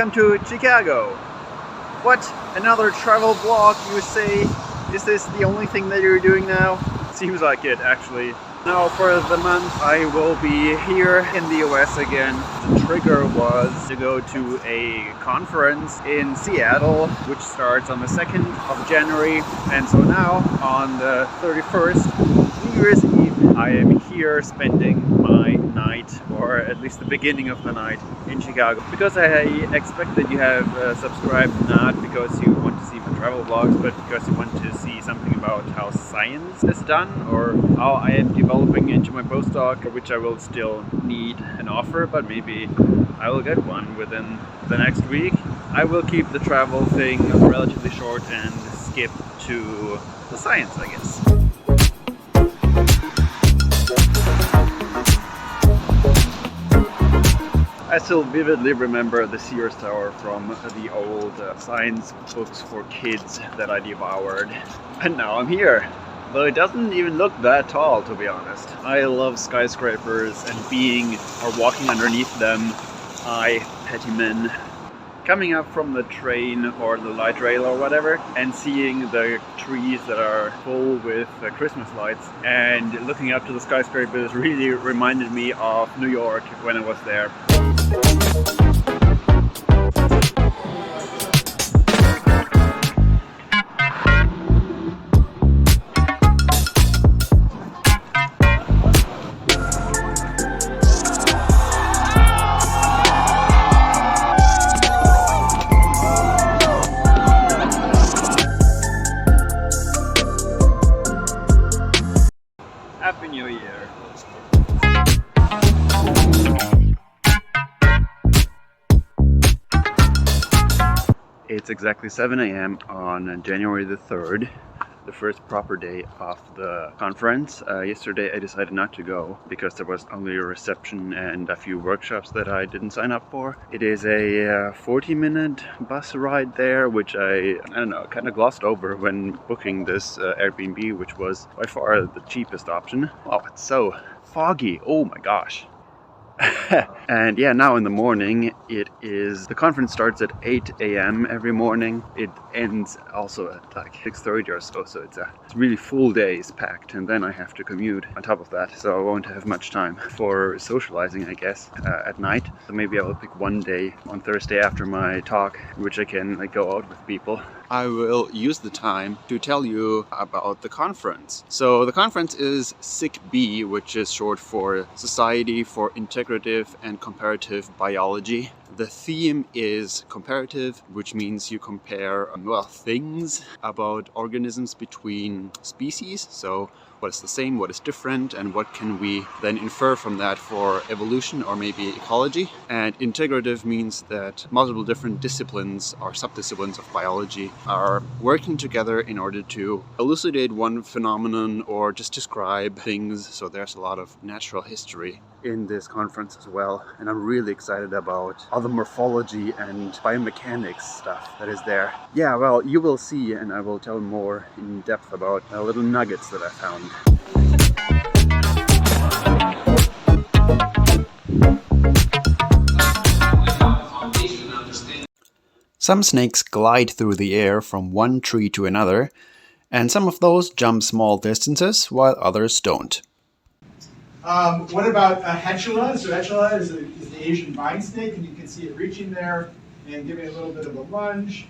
welcome to Chicago. What? Another travel vlog, you say? Is this the only thing that you're doing now? Seems like it, actually. Now for the month I will be here in the US again. The trigger was to go to a conference in Seattle, which starts on the 2nd of January. And so now, on the 31st, New Year's Eve, I am here spending my night, or at least the beginning of the night, in Chicago. Because I expect that you have subscribed not because you want to see my travel vlogs, but because you want to see something about how science is done, or how I am developing into my postdoc, which I will still need an offer, but maybe I will get one within the next week. I will keep the travel thing relatively short and skip to the science, I guess. I still vividly remember the Sears Tower from the old science books for kids that I devoured. And now I'm here. Though it doesn't even look that tall, to be honest. I love skyscrapers and being or walking underneath them. Petty men. Coming up from the train or the light rail or whatever and seeing the trees that are full with Christmas lights and looking up to the skyscrapers really reminded me of New York when I was there. Happy New Year! It's exactly 7 AM on January the 3rd, the first proper day of the conference. Yesterday I decided not to go because there was only a reception and a few workshops that I didn't sign up for. It is a 40-minute bus ride there, which I don't know, kind of glossed over when booking this Airbnb, which was by far the cheapest option. Oh, it's so foggy, oh my gosh. And yeah, now in the morning the conference starts at 8 AM every morning. It ends also at like 6:30 or so it's a really full day, is packed, and then I have to commute on top of that, so I won't have much time for socializing, I guess, at night. So maybe I will pick one day on Thursday after my talk, in which I can like go out with people. I will use the time to tell you about the conference. So the conference is SICB, which is short for Society for Integrative and Comparative Biology. The theme is comparative, which means you compare, well, things about organisms between species. So what is the same, what is different, and what can we then infer from that for evolution or maybe ecology. And integrative means that multiple different disciplines or subdisciplines of biology are working together in order to elucidate one phenomenon or just describe things. So there's a lot of natural history in this conference as well, and I'm really excited about all the morphology and biomechanics stuff that is there. Yeah, well, you will see, and I will tell more in depth about little nuggets that I found. Some snakes glide through the air from one tree to another, and some of those jump small distances while others don't. What about Hetula? So Hetula is the Asian vine snake, and you can see it reaching there and giving a little bit of a lunge.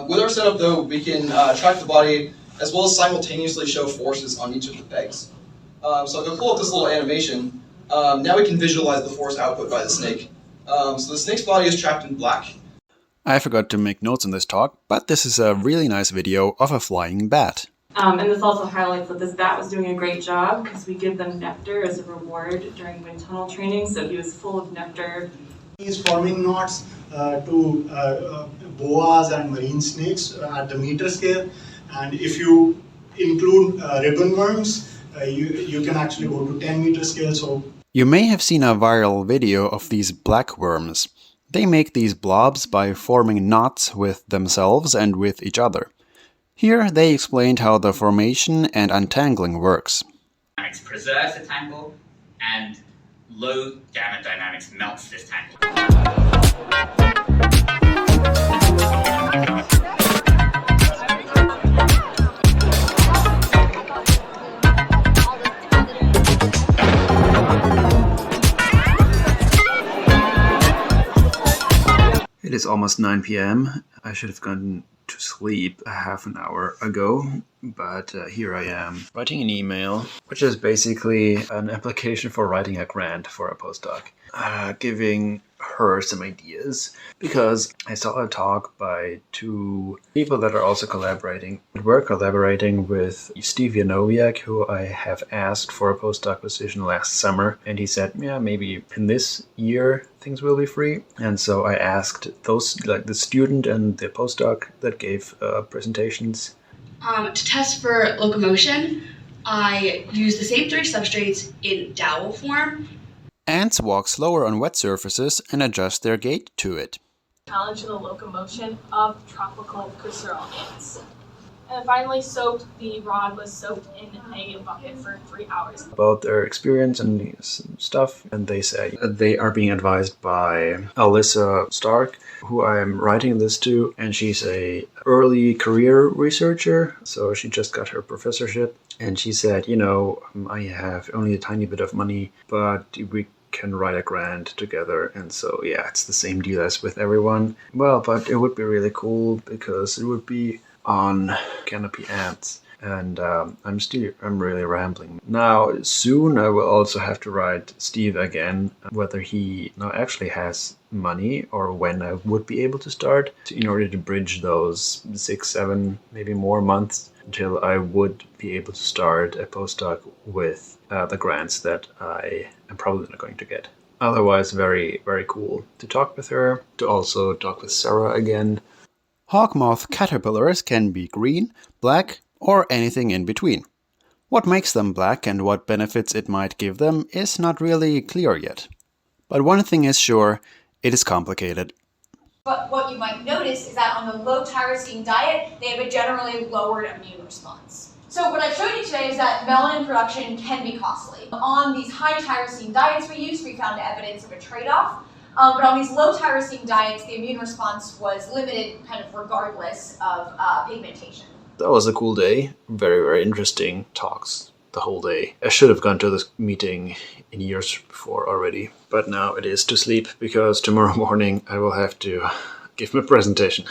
With our setup, though, we can track the body as well as simultaneously show forces on each of the pegs. So if I pull up this little animation, now we can visualize the force output by the snake. So the snake's body is trapped in black. I forgot to make notes on this talk, but this is a really nice video of a flying bat. And this also highlights that this bat was doing a great job because we give them nectar as a reward during wind tunnel training, so he was full of nectar. He's forming knots to boas and marine snakes at the meter scale, and if you include ribbon worms, you can actually go to 10-meter scale. So you may have seen a viral video of these black worms. They make these blobs by forming knots with themselves and with each other. Here they explained how the formation and untangling works. Preserves the tangle and low gamma dynamics melts this tangle. It is almost 9 p.m. I should have gone to sleep a half an hour ago, but here I am writing an email, which is basically an application for writing a grant for a postdoc, giving her some ideas, because I saw a talk by two people that are also collaborating. We're collaborating with Steve Janowiak, who I have asked for a postdoc position last summer, and he said, yeah, maybe in this year things will be free. And so I asked those, like the student and the postdoc that gave presentations. To test for locomotion, I use the same 3 substrates in dowel form. Ants walk slower on wet surfaces and adjust their gait to it. Challenge the locomotion of tropical crucial ants. And finally, the rod was soaked in a bucket for 3 hours. About their experience and stuff, and they say they are being advised by Alyssa Stark, who I am writing this to, and she's a early career researcher, so she just got her professorship, and she said, I have only a tiny bit of money, but we can write a grant together, and so yeah, it's the same deal as with everyone. Well, but it would be really cool because it would be on canopy ants, and I'm really rambling now. Soon I will also have to write Steve again, whether he now actually has money or when I would be able to start, in order to bridge those 6, 7, maybe more months until I would be able to start a postdoc with the grants that I am probably not going to get. Otherwise, very, very cool to talk with her, to also talk with Sarah again. Hawkmoth caterpillars can be green, black, or anything in between. What makes them black and what benefits it might give them is not really clear yet. But one thing is sure, it is complicated. But what you might notice is that on the low tyrosine diet, they have a generally lowered immune response. So what I showed you today is that melanin production can be costly. On these high tyrosine diets we found evidence of a trade-off. But on these low tyrosine diets, the immune response was limited kind of regardless of pigmentation. That was a cool day. Very, very interesting talks the whole day. I should have gone to this meeting in years before already, but now it is to sleep because tomorrow morning I will have to give my presentation.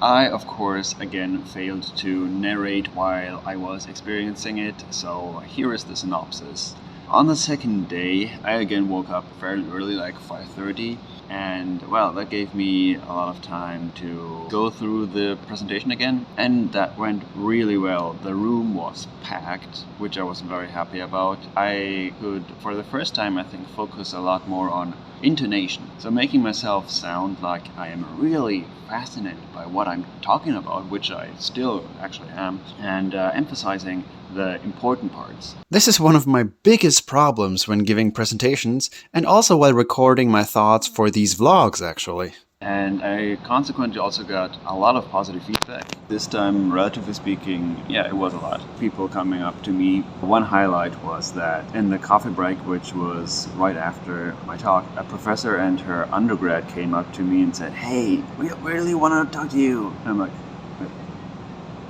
I, of course, again failed to narrate while I was experiencing it, so here is the synopsis. On the second day, I again woke up fairly early, like 5:30, and well, that gave me a lot of time to go through the presentation again, and that went really well. The room was packed, which I was very happy about. I could, for the first time, I think, focus a lot more on intonation, so making myself sound like I am really fascinated by what I'm talking about, which I still actually am, and emphasizing the important parts. This is one of my biggest problems when giving presentations, and also while recording my thoughts for these vlogs, actually. And I consequently also got a lot of positive feedback. This time, relatively speaking, yeah, it was a lot. People coming up to me. One highlight was that in the coffee break, which was right after my talk, a professor and her undergrad came up to me and said, "Hey, we really want to talk to you." And I'm like,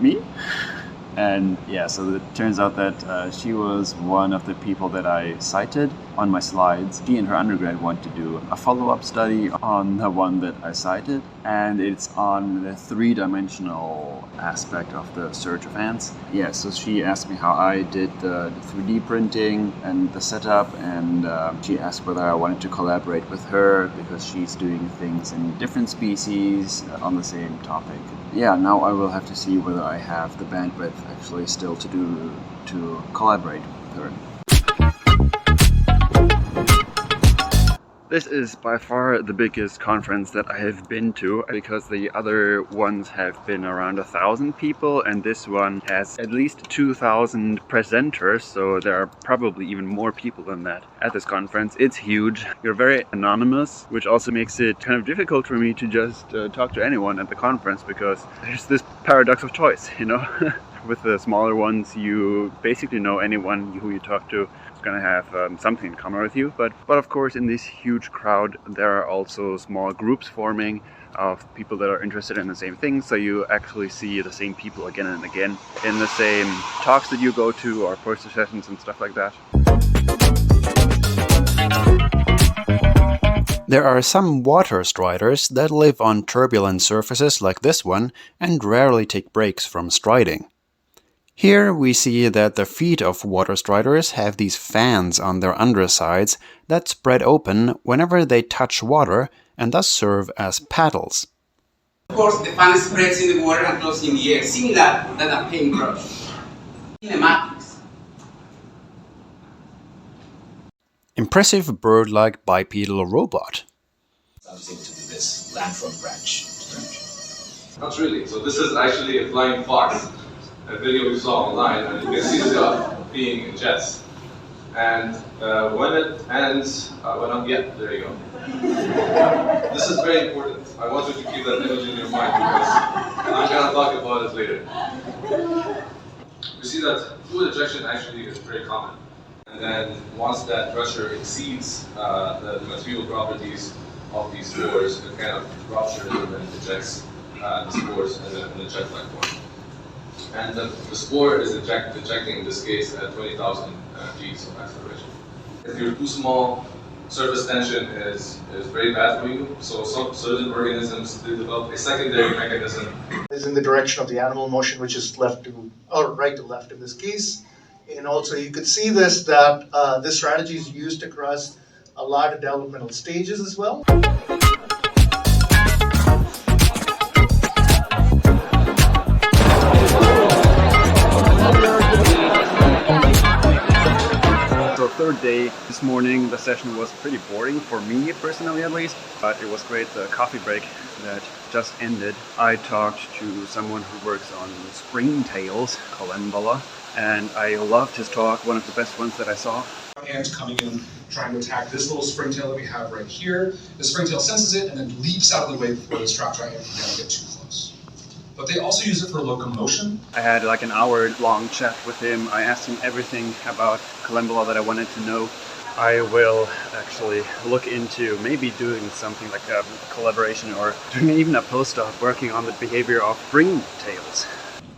me? And yeah, so it turns out that she was one of the people that I cited on my slides. She and her undergrad want to do a follow-up study on the one that I cited, and it's on the three-dimensional aspect of the search of ants. Yeah, so she asked me how I did the 3D printing and the setup, and she asked whether I wanted to collaborate with her because she's doing things in different species on the same topic. Yeah, now I will have to see whether I have the bandwidth actually still to collaborate with her. This is by far the biggest conference that I have been to, because the other ones have been around 1,000 people and this one has at least 2,000 presenters, so there are probably even more people than that at this conference. It's huge. You're very anonymous, which also makes it kind of difficult for me to just talk to anyone at the conference, because there's this paradox of choice, you know? With the smaller ones, you basically know anyone who you talk to is going to have something in common with you. But of course, in this huge crowd, there are also small groups forming of people that are interested in the same thing. So you actually see the same people again and again in the same talks that you go to, or poster sessions and stuff like that. There are some water striders that live on turbulent surfaces like this one and rarely take breaks from striding. Here we see that the feet of water striders have these fans on their undersides that spread open whenever they touch water and thus serve as paddles. Of course, the fan spreads in the water and closes in the air, similar to a paintbrush. Kinematics. Impressive bird-like bipedal robot. Subject to this landform branch. Not really. So this is actually a flying fox. A video we saw online, and you can see the dog peeing in jets. And when it ends, there you go. This is very important. I want you to keep that image in your mind because I'm going to talk about it later. We see that fluid ejection actually is very common. And then once that pressure exceeds the material properties of these spores, it kind of ruptures and then ejects the spores in a jet-like form. And the spore is ejecting in this case at 20,000 Gs of acceleration. If you're too small, surface tension is very bad for you. So some certain organisms develop a secondary mechanism. Is in the direction of the animal motion, which is left to, or right to left in this case. And also you could see this, that this strategy is used across a lot of developmental stages as well. Third day this morning, the session was pretty boring for me personally at least, but it was great. The coffee break that just ended, I talked to someone who works on springtails, Collembola, and I loved his talk, one of the best ones that I saw. Ant coming in, trying to attack this little springtail that we have right here. The springtail senses it and then leaps out of the way before the strap-dry ant can get too close. But they also use it for locomotion. I had like an hour-long chat with him. I asked him everything about Collembola that I wanted to know. I will actually look into maybe doing something like a collaboration or doing even a postdoc working on the behavior of springtails.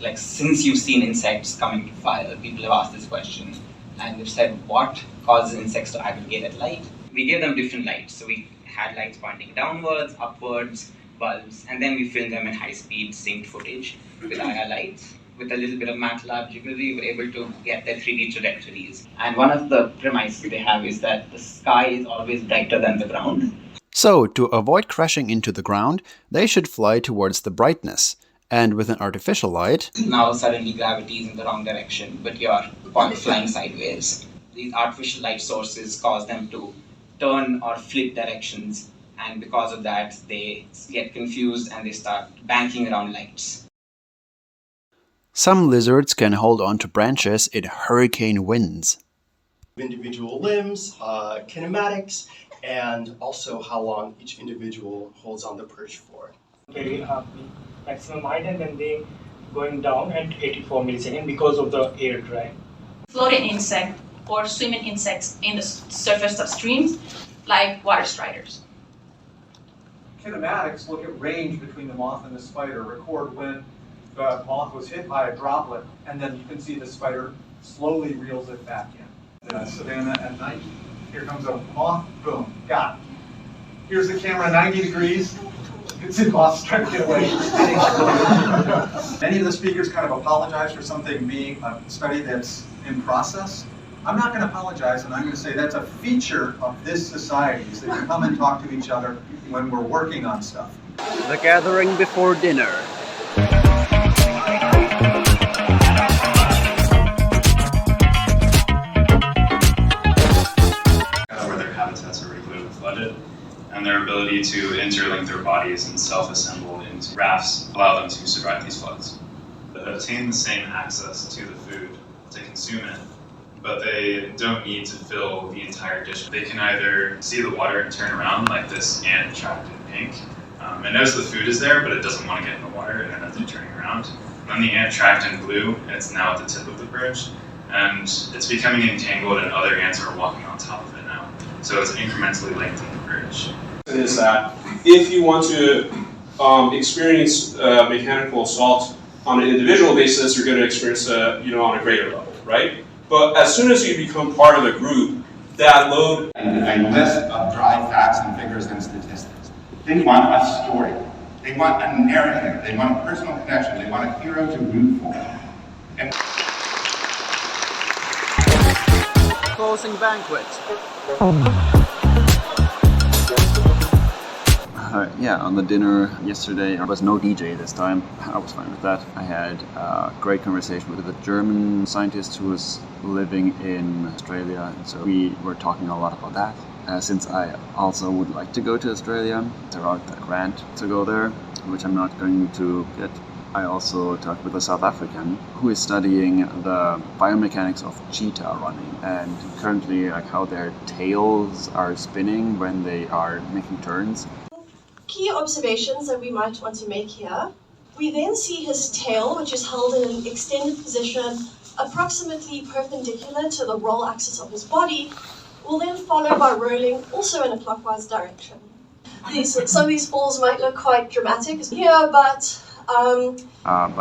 Like, since you've seen insects coming to fire, people have asked this question and they've said, what causes insects to aggregate at light? We gave them different lights. So we had lights pointing downwards, upwards, bulbs, and then we filmed them in high-speed synced footage with IR lights. With a little bit of MATLAB jiggle, we were able to get their 3D trajectories. And one of the premises they have is that the sky is always brighter than the ground. So, to avoid crashing into the ground, they should fly towards the brightness. And with an artificial light, now suddenly gravity is in the wrong direction, but you're flying sideways. These artificial light sources cause them to turn or flip directions, and because of that, they get confused and they start banking around lights. Some lizards can hold on to branches in hurricane winds. Individual limbs, kinematics, and also how long each individual holds on the perch for. Very maximum height, and then they going down at 84 milliseconds because of the air drag. Floating insect or swimming insects in the surface of streams, like water striders. Kinematics look at range between the moth and the spider, record when the moth was hit by a droplet, and then you can see the spider slowly reels it back in. The savanna at night, here comes a moth, boom, got it. Here's the camera, 90 degrees. It's in moths trying to get away. Many of the speakers kind of apologize for something being a study that's in process. I'm not going to apologize, and I'm going to say that's a feature of this society, is that you come and talk to each other when we're working on stuff. The gathering before dinner. Where their habitats are removed. flooded, and their ability to interlink their bodies and self-assemble into rafts allow them to survive these floods. They obtain the same access to the food to consume it, but they don't need to fill the entire dish. They can either see the water and turn around like this ant trapped in pink. It knows the food is there, but it doesn't want to get in the water, and as they're turning around. And then the ant trapped in blue, it's now at the tip of the bridge, and it's becoming entangled and other ants are walking on top of it now. So it's incrementally lengthening the bridge. Is that if you want to experience mechanical assault on an individual basis, you're going to experience on a greater level, right? But as soon as you become part of the group, that load and list of dry facts and figures and statistics. They want a story. They want a narrative. They want a personal connection. They want a hero to root for. And closing banquet. Yeah, on the dinner yesterday, there was no DJ this time. I was fine with that. I had a great conversation with a German scientist who was living in Australia, and so we were talking a lot about that. Since I also would like to go to Australia, there are a grant to go there, which I'm not going to get. I also talked with a South African who is studying the biomechanics of cheetah running, and currently like how their tails are spinning when they are making turns. Key observations that we might want to make here. We then see his tail, which is held in an extended position approximately perpendicular to the roll axis of his body, will then follow by rolling also in a clockwise direction. Some of these falls might look quite dramatic here, but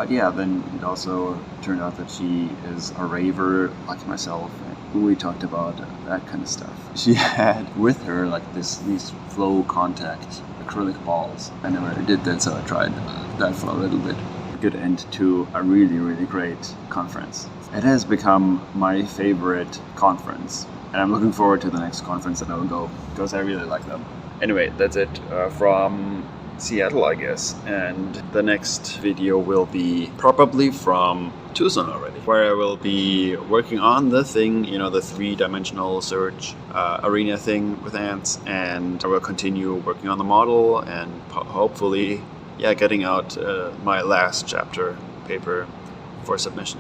yeah, then it also turned out that she is a raver like myself. We talked about that kind of stuff. She had with her like these flow contact acrylic balls. I never did that, so I tried that for a little bit. Good end to a really, really great conference. It has become my favorite conference, and I'm looking forward to the next conference that I will go, because I really like them. Anyway, that's it from Seattle, I guess, and the next video will be probably from Tucson already, where I will be working on the thing, the 3-dimensional search arena thing with ants, and I will continue working on the model and hopefully, getting out my last chapter paper for submission.